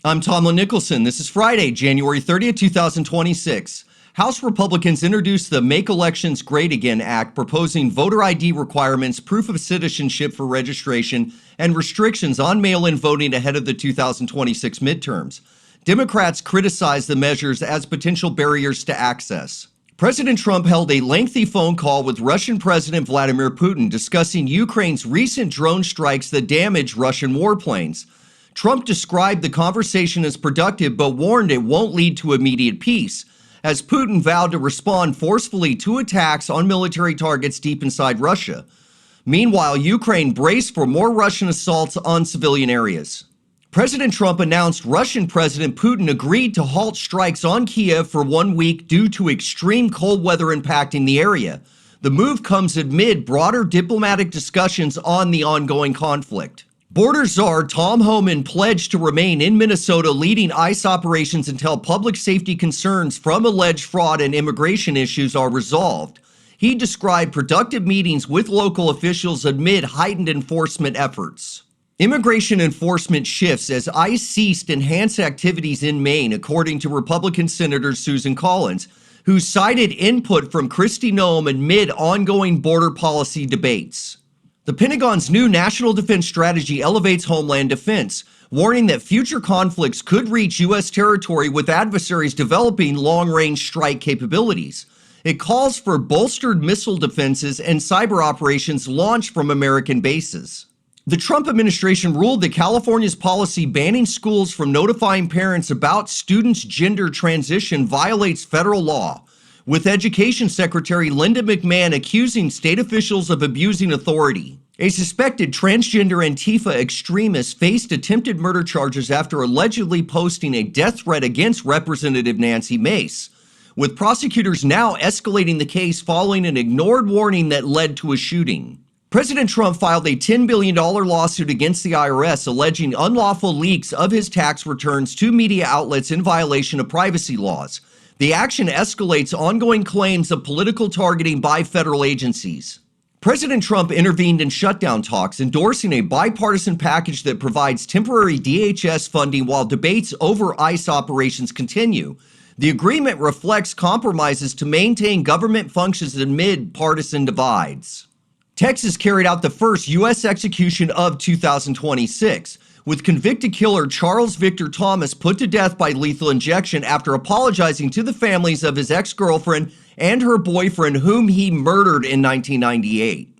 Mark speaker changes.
Speaker 1: I'm Tomlyn Nicholson. This is Friday, January 30th, 2026. House Republicans introduced the Make Elections Great Again Act, proposing voter ID requirements, proof of citizenship for registration, and restrictions on mail-in voting ahead of the 2026 midterms. Democrats criticized the measures as potential barriers to access. President Trump held a lengthy phone call with Russian President Vladimir Putin discussing Ukraine's recent drone strikes that damaged Russian warplanes. Trump described the conversation as productive but warned it won't lead to immediate peace, as Putin vowed to respond forcefully to attacks on military targets deep inside Russia. Meanwhile, Ukraine braced for more Russian assaults on civilian areas. President Trump announced Russian President Putin agreed to halt strikes on Kyiv for 1 week due to extreme cold weather impacting the area. The move comes amid broader diplomatic discussions on the ongoing conflict. Border Czar Tom Homan pledged to remain in Minnesota leading ICE operations until public safety concerns from alleged fraud and immigration issues are resolved. He described productive meetings with local officials amid heightened enforcement efforts. Immigration enforcement shifts as ICE ceased enhanced activities in Maine, according to Republican Senator Susan Collins, who cited input from Kristi Noem amid ongoing border policy debates. The Pentagon's new national defense strategy elevates homeland defense, warning that future conflicts could reach U.S. territory with adversaries developing long-range strike capabilities. It calls for bolstered missile defenses and cyber operations launched from American bases. The Trump administration ruled that California's policy banning schools from notifying parents about students' gender transition violates federal law, with Education Secretary Linda McMahon accusing state officials of abusing authority. A suspected transgender Antifa extremist faced attempted murder charges after allegedly posting a death threat against Representative Nancy Mace, with prosecutors now escalating the case following an ignored warning that led to a shooting. President Trump filed a $10 billion lawsuit against the IRS alleging unlawful leaks of his tax returns to media outlets in violation of privacy laws. The action escalates ongoing claims of political targeting by federal agencies. President Trump intervened in shutdown talks, endorsing a bipartisan package that provides temporary DHS funding while debates over ICE operations continue. The agreement reflects compromises to maintain government functions amid partisan divides. Texas carried out the first U.S. execution of 2026, with convicted killer Charles Victor Thomas put to death by lethal injection after apologizing to the families of his ex-girlfriend and her boyfriend, whom he murdered in 1998.